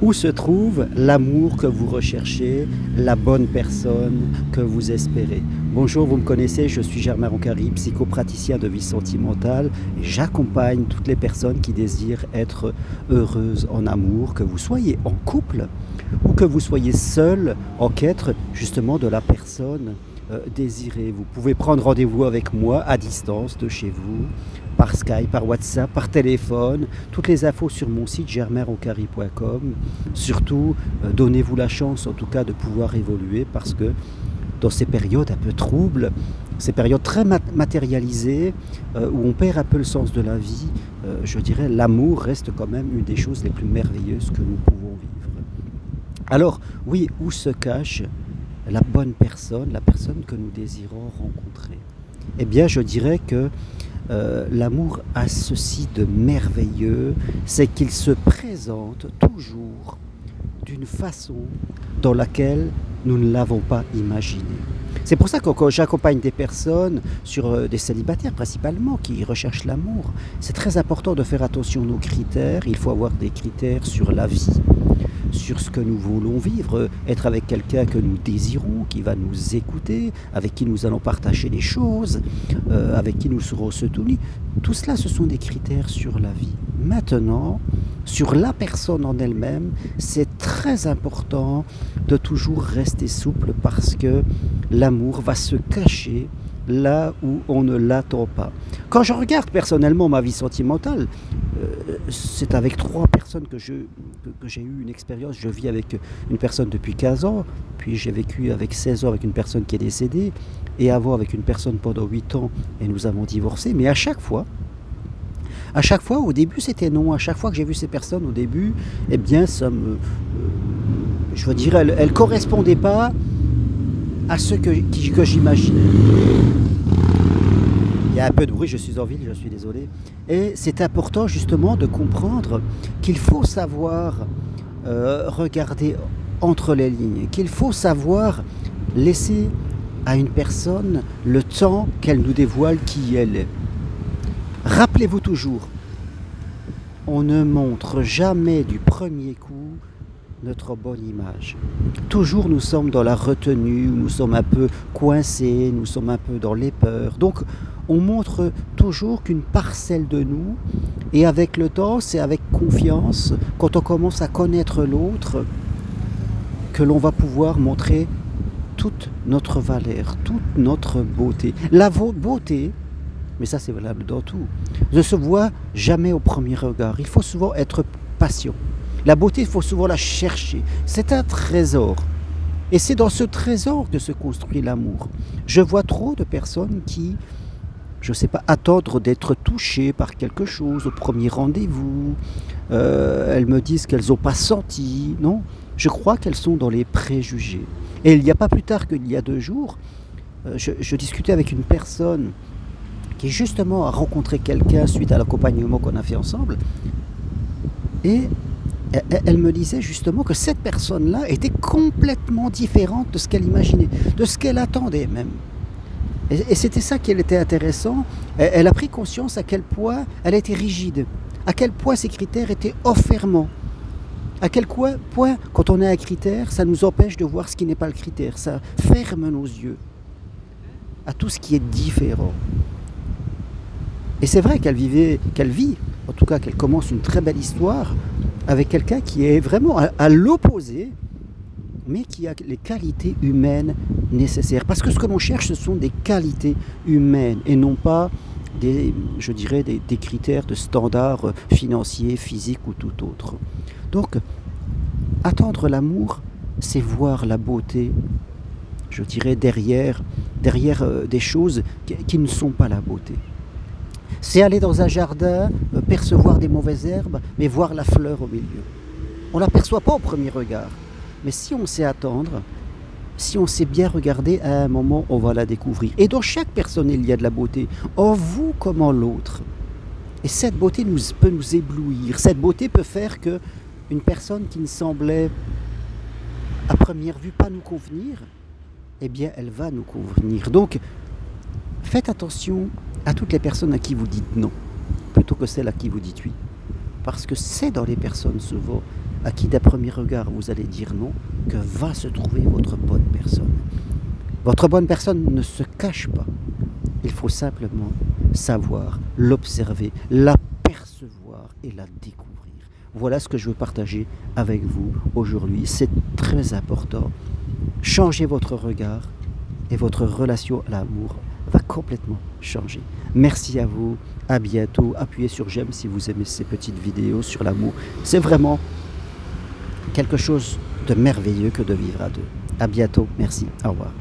Où se trouve l'amour que vous recherchez, la bonne personne que vous espérez? Bonjour, vous me connaissez, je suis Germain Roncari, psychopraticien de vie sentimentale et j'accompagne toutes les personnes qui désirent être heureuses en amour, que vous soyez en couple ou que vous soyez seul en quête justement de la personne désirée. Vous pouvez prendre rendez-vous avec moi à distance de chez vous, par Skype, par WhatsApp, par téléphone. Toutes les infos sur mon site germainroncari.com. Surtout, donnez-vous la chance en tout cas de pouvoir évoluer parce que dans ces périodes un peu troubles, ces périodes très matérialisées, où on perd un peu le sens de la vie, je dirais l'amour reste quand même une des choses les plus merveilleuses que nous pouvons vivre. Alors, oui, où se cache la bonne personne, la personne que nous désirons rencontrer? Eh bien, je dirais que l'amour a ceci de merveilleux, c'est qu'il se présente toujours d'une façon dans laquelle nous ne l'avons pas imaginé. C'est pour ça que quand j'accompagne des personnes, sur des célibataires principalement, qui recherchent l'amour, c'est très important de faire attention aux critères. Il faut avoir des critères sur la vie, sur ce que nous voulons vivre, être avec quelqu'un que nous désirons, qui va nous écouter, avec qui nous allons partager des choses, avec qui nous serons soutenus. Tout cela, ce sont des critères sur la vie. Maintenant, sur la personne en elle-même, c'est très important de toujours rester souple parce que l'amour va se cacher là où on ne l'attend pas. Quand je regarde personnellement ma vie sentimentale, c'est avec 3 personnes que j'ai eu une expérience. Je vis avec une personne depuis 15 ans, puis j'ai vécu avec 16 ans avec une personne qui est décédée, et avant avec une personne pendant 8 ans, et nous avons divorcé. Mais à chaque fois, au début c'était non. À chaque fois que j'ai vu ces personnes au début, eh bien je dirais, elles ne correspondaient pas à ce que j'imaginais. Il y a un peu de bruit, je suis en ville, je suis désolé. Et c'est important justement de comprendre qu'il faut savoir regarder entre les lignes, qu'il faut savoir laisser à une personne le temps qu'elle nous dévoile qui elle est. Rappelez-vous toujours, on ne montre jamais du premier coup notre bonne image. Toujours nous sommes dans la retenue, nous sommes un peu coincés, nous sommes un peu dans les peurs. Donc on montre toujours qu'une parcelle de nous, et avec le temps, c'est avec confiance, quand on commence à connaître l'autre, que l'on va pouvoir montrer toute notre valeur, toute notre beauté. La beauté, mais ça c'est valable dans tout, ne se voit jamais au premier regard. Il faut souvent être patient. La beauté, il faut souvent la chercher. C'est un trésor. Et c'est dans ce trésor que se construit l'amour. Je vois trop de personnes qui, je ne sais pas, attendre d'être touchées par quelque chose au premier rendez-vous. Elles me disent qu'elles n'ont pas senti. Non, je crois qu'elles sont dans les préjugés. Et il n'y a pas plus tard qu'il y a 2 jours, je discutais avec une personne qui justement a rencontré quelqu'un suite à l'accompagnement qu'on a fait ensemble. Et elle me disait justement que cette personne-là était complètement différente de ce qu'elle imaginait, de ce qu'elle attendait même. Et c'était ça qui était intéressant. Elle a pris conscience à quel point elle était rigide, à quel point ses critères étaient enfermants, à quel point, quand on a un critère, ça nous empêche de voir ce qui n'est pas le critère, ça ferme nos yeux à tout ce qui est différent. Et c'est vrai qu'elle vit, en tout cas qu'elle commence une très belle histoire avec quelqu'un qui est vraiment à l'opposé, mais qui a les qualités humaines nécessaires. Parce que ce que l'on cherche, ce sont des qualités humaines et non pas je dirais, des critères de standards financiers, physiques ou tout autre. Donc, attendre l'amour, c'est voir la beauté, je dirais, derrière des choses qui ne sont pas la beauté. C'est aller dans un jardin, percevoir des mauvaises herbes, mais voir la fleur au milieu. On ne l'aperçoit pas au premier regard. Mais si on sait attendre, si on sait bien regarder, à un moment, on va la découvrir. Et dans chaque personne, il y a de la beauté, en vous comme en l'autre. Et cette beauté peut nous éblouir. Cette beauté peut faire qu'une personne qui ne semblait, à première vue, pas nous convenir, eh bien, elle va nous convenir. Donc, faites attention à toutes les personnes à qui vous dites non, plutôt que celles à qui vous dites oui. Parce que c'est dans les personnes souvent à qui d'un premier regard vous allez dire non, que va se trouver votre bonne personne. Votre bonne personne ne se cache pas. Il faut simplement savoir l'observer, l'apercevoir et la découvrir. Voilà ce que je veux partager avec vous aujourd'hui. C'est très important. Changez votre regard et votre relation à l'amour va complètement changer. Merci à vous, à bientôt. Appuyez sur j'aime si vous aimez ces petites vidéos sur l'amour. C'est vraiment quelque chose de merveilleux que de vivre à deux. À bientôt, merci, au revoir.